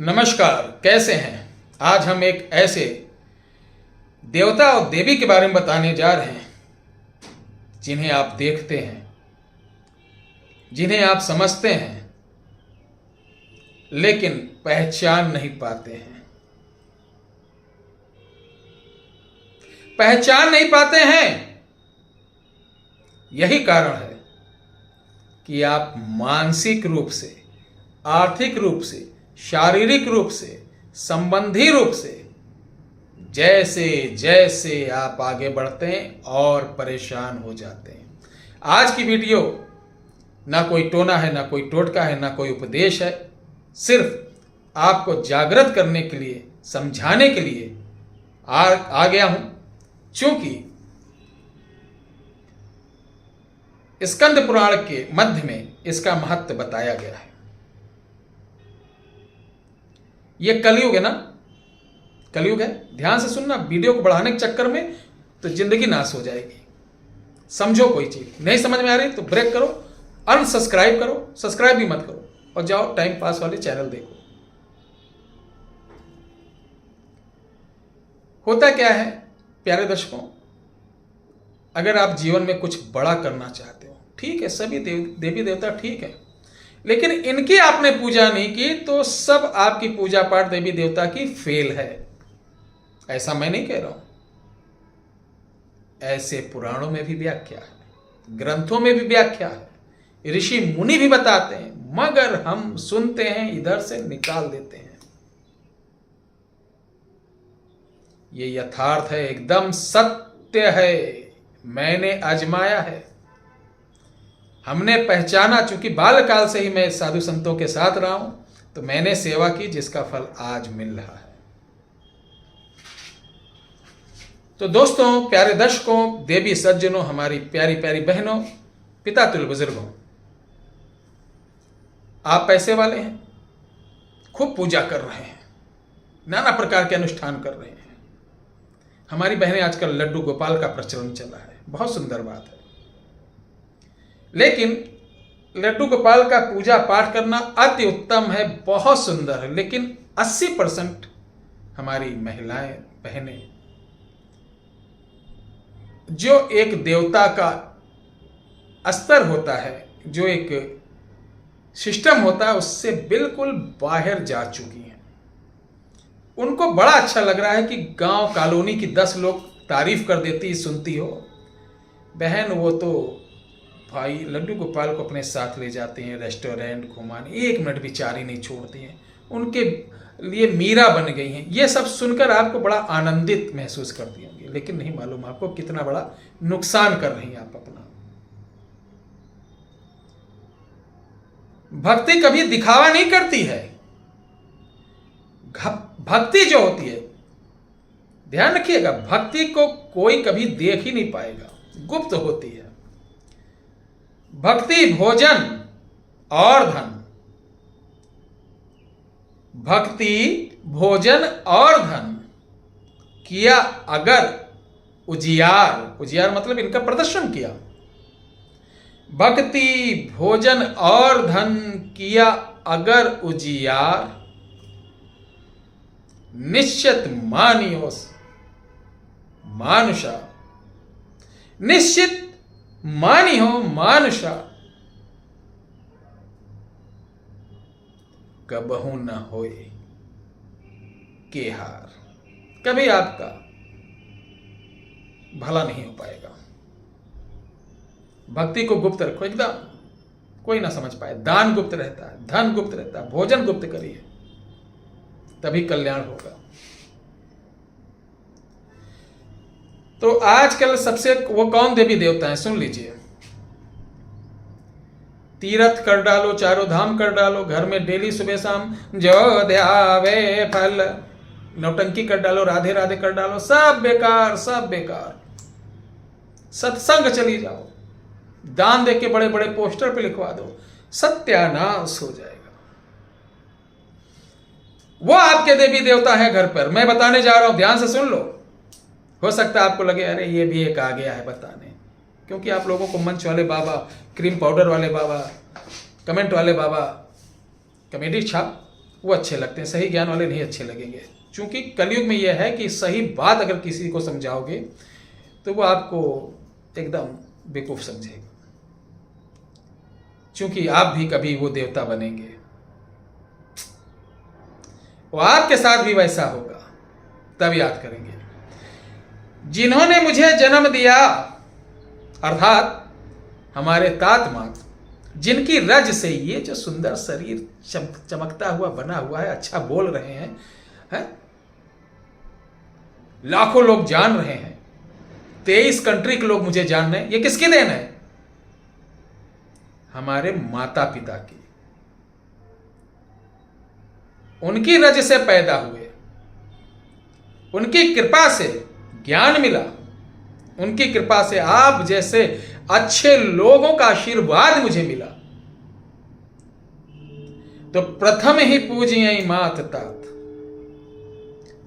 नमस्कार, कैसे हैं। आज हम एक ऐसे देवता और देवी के बारे में बताने जा रहे हैं जिन्हें आप देखते हैं, जिन्हें आप समझते हैं, लेकिन पहचान नहीं पाते हैं। पहचान नहीं पाते हैं, यही कारण है कि आप मानसिक रूप से, आर्थिक रूप से, शारीरिक रूप से, संबंधी रूप से जैसे जैसे आप आगे बढ़ते हैं और परेशान हो जाते हैं। आज की वीडियो ना कोई टोना है, ना कोई टोटका है, ना कोई उपदेश है, सिर्फ आपको जागृत करने के लिए, समझाने के लिए आ गया हूं। चूंकि स्कंद पुराण के मध्य में इसका महत्व बताया गया है। यह कलयुग है ना, कलयुग है। ध्यान से सुनना, वीडियो को बढ़ाने के चक्कर में तो जिंदगी नाश हो जाएगी। समझो, कोई चीज नहीं समझ में आ रही तो ब्रेक करो, अनसब्सक्राइब करो, सब्सक्राइब भी मत करो और जाओ टाइम पास वाले चैनल देखो। होता क्या है प्यारे दर्शकों, अगर आप जीवन में कुछ बड़ा करना चाहते हो, ठीक है, सभी देवी देवता ठीक है, लेकिन इनकी आपने पूजा नहीं की तो सब आपकी पूजा पाठ देवी देवता की फेल है। ऐसा मैं नहीं कह रहा हूं, ऐसे पुराणों में भी व्याख्या है, ग्रंथों में भी व्याख्या है, ऋषि मुनि भी बताते हैं, मगर हम सुनते हैं, इधर से निकाल देते हैं। ये यथार्थ है, एकदम सत्य है। मैंने आजमाया है, हमने पहचाना। चूंकि बालकाल से ही मैं साधु संतों के साथ रहा हूं, तो मैंने सेवा की जिसका फल आज मिल रहा है। तो दोस्तों, प्यारे दर्शकों, देवी सज्जनों, हमारी प्यारी प्यारी बहनों, पिता तुल्य बुजुर्गों, आप पैसे वाले हैं, खूब पूजा कर रहे हैं, नाना प्रकार के अनुष्ठान कर रहे हैं। हमारी बहनें आजकल लड्डू गोपाल का प्रचलन चला है, बहुत सुंदर बात है। लेकिन लड्डू गोपाल का पूजा पाठ करना अति उत्तम है, बहुत सुंदर है, लेकिन 80% हमारी महिलाएं, बहनें, जो एक देवता का स्तर होता है, जो एक सिस्टम होता है, उससे बिल्कुल बाहर जा चुकी हैं। उनको बड़ा अच्छा लग रहा है कि गांव कॉलोनी की 10 लोग तारीफ कर देती, सुनती हो। बहन, वो तो भाई लड्डू गोपाल को अपने साथ ले जाते हैं रेस्टोरेंट घुमाने, 1 मिनट भी चारी नहीं छोड़ती हैं, उनके लिए मीरा बन गई हैं। ये सब सुनकर आपको बड़ा आनंदित महसूस करती होंगी, लेकिन नहीं मालूम आपको कितना बड़ा नुकसान कर रही हैं आप अपना। भक्ति कभी दिखावा नहीं करती है। भक्ति जो होती है, ध्यान रखिएगा, भक्ति को कोई कभी देख ही नहीं पाएगा, गुप्त होती है। भक्ति भोजन और धन, भक्ति भोजन और धन किया अगर उजियार, उजियार मतलब इनका प्रदर्शन किया। भक्ति भोजन और धन किया अगर उजियार, निश्चित मानियो मानुषा, निश्चित मानी हो मानुषा, कबहू न होए के हार। कभी आपका भला नहीं हो पाएगा। भक्ति को गुप्त रखो, एकदम कोई ना समझ पाए। दान गुप्त रहता है, धन गुप्त रहता है, भोजन गुप्त करिए, तभी कल्याण होगा। तो आजकल सबसे वो कौन देवी देवता है, सुन लीजिए। तीर्थ कर डालो, चारों धाम कर डालो, घर में डेली सुबह शाम जो ध्यावे फल, नौटंकी कर डालो, राधे राधे कर डालो, सब बेकार, सब बेकार। सत्संग चली जाओ, दान देके बड़े बड़े पोस्टर पे लिखवा दो, सत्यानाश हो जाएगा। वो आपके देवी देवता है घर पर। मैं बताने जा रहा हूं, ध्यान से सुन लो। हो सकता है आपको लगे अरे ये भी एक आ गया है बताने, क्योंकि आप लोगों को मंच वाले बाबा, क्रीम पाउडर वाले बाबा, कमेंट वाले बाबा, कमेडी छाप वो अच्छे लगते हैं, सही ज्ञान वाले नहीं अच्छे लगेंगे। क्योंकि कलयुग में यह है कि सही बात अगर किसी को समझाओगे तो वो आपको एकदम बेवकूफ़ समझेगा, क्योंकि आप भी कभी वो देवता बनेंगे, वो आपके साथ भी वैसा होगा। तब याद करेंगे जिन्होंने मुझे जन्म दिया, अर्थात हमारे तात माँ, जिनकी रज से ये जो सुंदर शरीर चमकता हुआ बना हुआ है, अच्छा बोल रहे हैं, लाखों लोग जान रहे हैं, 23 कंट्री के लोग मुझे जान रहे हैं, ये किसकी देन है? हमारे माता पिता की। उनकी रज से पैदा हुए, उनकी कृपा से ज्ञान मिला, उनकी कृपा से आप जैसे अच्छे लोगों का आशीर्वाद मुझे मिला। तो प्रथम ही पूजिए मात तात।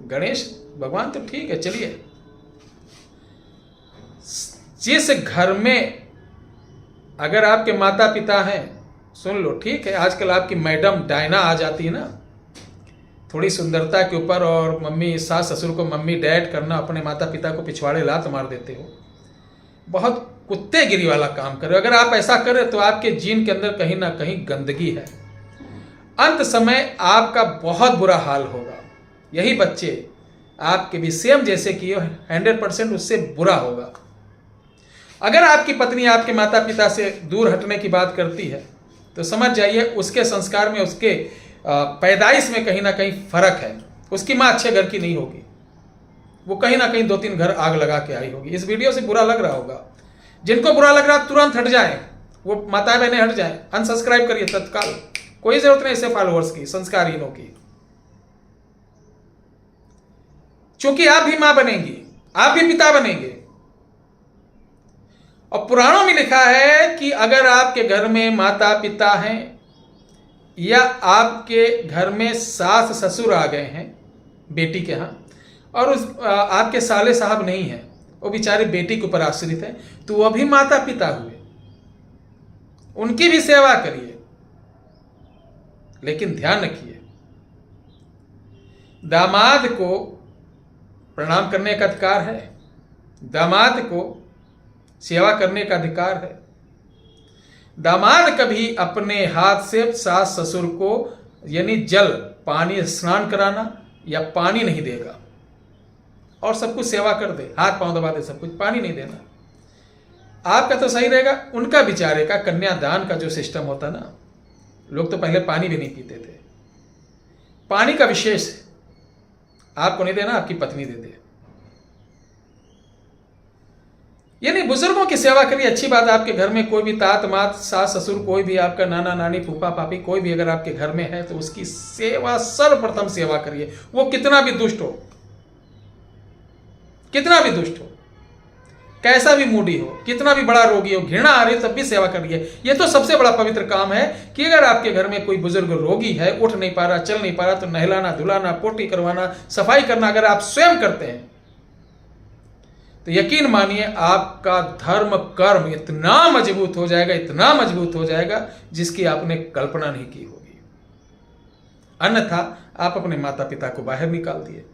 गणेश भगवान तो ठीक है, चलिए। जिस घर में अगर आपके माता पिता हैं, सुन लो, ठीक है, आजकल आपकी मैडम डायना आ जाती है ना, थोड़ी सुंदरता के ऊपर, और मम्मी सास ससुर को मम्मी डैड करना, अपने माता पिता को पिछवाड़े लात मार देते हो, बहुत कुत्तेगिरी वाला काम कर रहे हो। अगर आप ऐसा करें तो आपके जीन के अंदर कहीं ना कहीं गंदगी है। अंत समय आपका बहुत बुरा हाल होगा। यही बच्चे आपके भी सेम जैसे कि 100% उससे बुरा होगा। अगर आपकी पत्नी आपके माता पिता से दूर हटने की बात करती है तो समझ जाइए उसके संस्कार में, उसके पैदाइश में कहीं ना कहीं फर्क है। उसकी माँ अच्छे घर की नहीं होगी, वो कहीं ना कहीं 2-3 घर आग लगा के आई होगी। इस वीडियो से बुरा लग रहा होगा, जिनको बुरा लग रहा तुरंत हट जाए, वो माताएं बहनें हट जाएं, अनसब्सक्राइब करिए तत्काल। कोई जरूरत नहीं ऐसे फॉलोअर्स की, संस्कारहीनों की, क्योंकि आप भी मां बनेंगी, आप भी पिता बनेंगे। और पुराणों में लिखा है कि अगर आपके घर में माता पिता हैं या आपके घर में सास ससुर आ गए हैं बेटी के यहाँ, और उस आपके साले साहब नहीं हैं, वो बेचारे बेटी के ऊपर आश्रित हैं, तो वह भी माता पिता हुए, उनकी भी सेवा करिए। लेकिन ध्यान रखिए, दामाद को प्रणाम करने का अधिकार है, दामाद को सेवा करने का अधिकार है। दामाद कभी अपने हाथ से सास ससुर को यानी जल पानी स्नान कराना या पानी नहीं देगा, और सब कुछ सेवा कर दे, हाथ पांव दबा दे, सब कुछ, पानी नहीं देना। आपका तो सही रहेगा, उनका बेचारे का कन्यादान का जो सिस्टम होता ना, लोग तो पहले पानी भी नहीं पीते थे। पानी का विशेष आपको नहीं देना, आपकी पत्नी दे दे। यानी बुजुर्गों की सेवा करिए, अच्छी बात। आपके घर में कोई भी तात मात सास ससुर, कोई भी आपका नाना नानी फूफा पापी, कोई भी अगर आपके घर में है तो उसकी सेवा, सर्वप्रथम सेवा करिए। वो कितना भी दुष्ट हो, कितना भी दुष्ट हो, कैसा भी मूडी हो, कितना भी बड़ा रोगी हो, घृणा आ रही हो, तब भी सेवा करिए। ये तो सबसे बड़ा पवित्र काम है कि अगर आपके घर में कोई बुजुर्ग रोगी है, उठ नहीं पा रहा, चल नहीं पा रहा, तो नहलाना धुलाना, पोटी करवाना, सफाई करना अगर आप स्वयं करते हैं तो यकीन मानिए आपका धर्म कर्म इतना मजबूत हो जाएगा, इतना मजबूत हो जाएगा जिसकी आपने कल्पना नहीं की होगी। अन्यथा आप अपने माता पिता को बाहर निकाल दिए,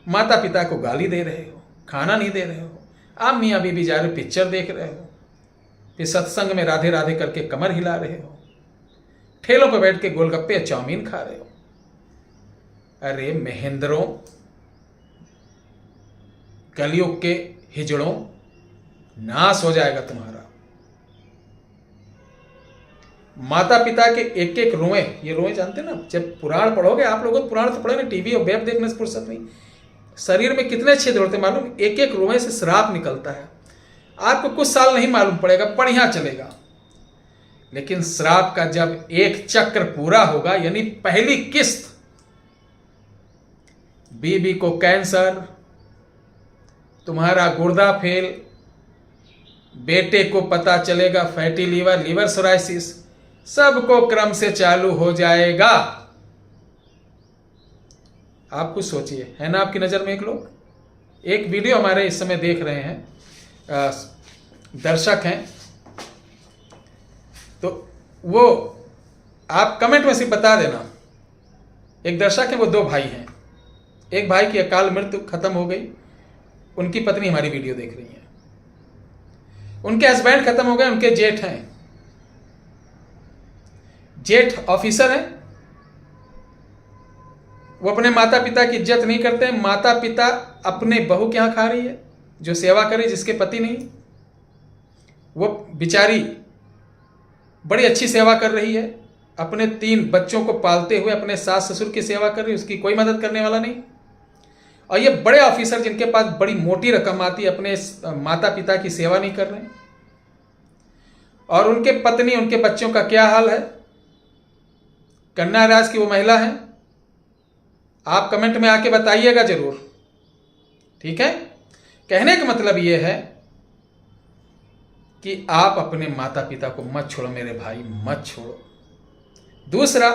माता पिता को गाली दे रहे हो, खाना नहीं दे रहे हो, आप मियाँ बीबी जा रहे पिक्चर देख रहे हो, फिर सत्संग में राधे राधे करके कमर हिला रहे हो, ठेलों पर बैठ के गोलगप्पे चाउमीन खा रहे हो। अरे महेंद्रों, कलयुग के हिजड़ों, नाश हो जाएगा तुम्हारा। माता पिता के एक एक रोए, ये रोए जानते ना, जब पुराण पढ़ोगे, आप लोगों पुराण तो पढ़े ना, टीवी और वेब देखने से फुर्सत नहीं, शरीर में कितने छेद होते मालूम, एक एक रोए से श्राप निकलता है। आपको कुछ साल नहीं मालूम पड़ेगा, बढ़िया चलेगा, लेकिन श्राप का जब एक चक्र पूरा होगा, यानी पहली किस्त, बीबी को कैंसर, तुम्हारा गुर्दा फेल, बेटे को पता चलेगा फैटी लीवर, लीवर सोराइसिस, सबको क्रम से चालू हो जाएगा। आप कुछ सोचिए, है ना आपकी नजर में एक लोग, एक वीडियो हमारे इस समय देख रहे हैं, दर्शक हैं, तो वो आप कमेंट में से बता देना एक दर्शक है, वो 2 भाई हैं। एक भाई की अकाल मृत्यु खत्म हो गई, उनकी पत्नी हमारी वीडियो देख रही है। उनके हस्बैंड खत्म हो गए, उनके जेठ हैं, जेठ ऑफिसर हैं। वो अपने माता पिता की इज्जत नहीं करते हैं। माता पिता अपने बहू के यहाँ खा रही है, जो सेवा करे, जिसके पति नहीं। वो बेचारी बड़ी अच्छी सेवा कर रही है, अपने 3 बच्चों को पालते हुए अपने सास ससुर की सेवा कर रही है, उसकी कोई मदद करने वाला नहीं। और ये बड़े ऑफिसर जिनके पास बड़ी मोटी रकम आती है, अपने माता पिता की सेवा नहीं कर रहे हैं। और उनके पत्नी, उनके बच्चों का क्या हाल है? कन्या राज की वो महिला है। आप कमेंट में आके बताइएगा जरूर, ठीक है। कहने का मतलब ये है कि आप अपने माता पिता को मत छोड़ो मेरे भाई, मत छोड़ो। दूसरा,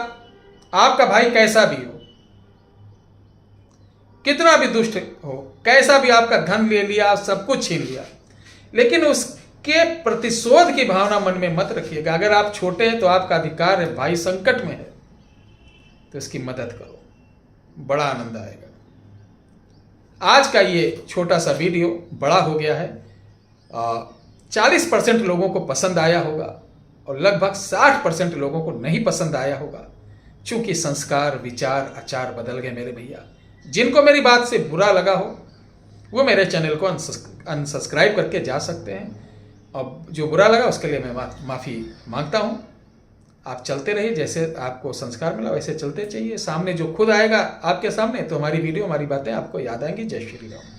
आपका भाई कैसा भी हो, कितना भी दुष्ट हो, कैसा भी आपका धन ले लिया, सब कुछ छीन लिया, लेकिन उसके प्रतिशोध की भावना मन में मत रखिएगा। अगर आप छोटे हैं तो आपका अधिकार है, भाई संकट में है तो इसकी मदद करो, बड़ा आनंद आएगा। आज का ये छोटा सा वीडियो बड़ा हो गया है, 40% लोगों को पसंद आया होगा और लगभग 60% लोगों को नहीं पसंद आया होगा, क्योंकि संस्कार, विचार, आचार बदल गए मेरे भैया। जिनको मेरी बात से बुरा लगा हो वो मेरे चैनल को अनसब्सक्राइब करके जा सकते हैं, और जो बुरा लगा उसके लिए मैं माफ़ी मांगता हूँ। आप चलते रहिए, जैसे आपको संस्कार मिला वैसे चलते चाहिए। सामने जो खुद आएगा आपके सामने, तो हमारी वीडियो, हमारी बातें आपको याद आएंगी। जय श्री राम।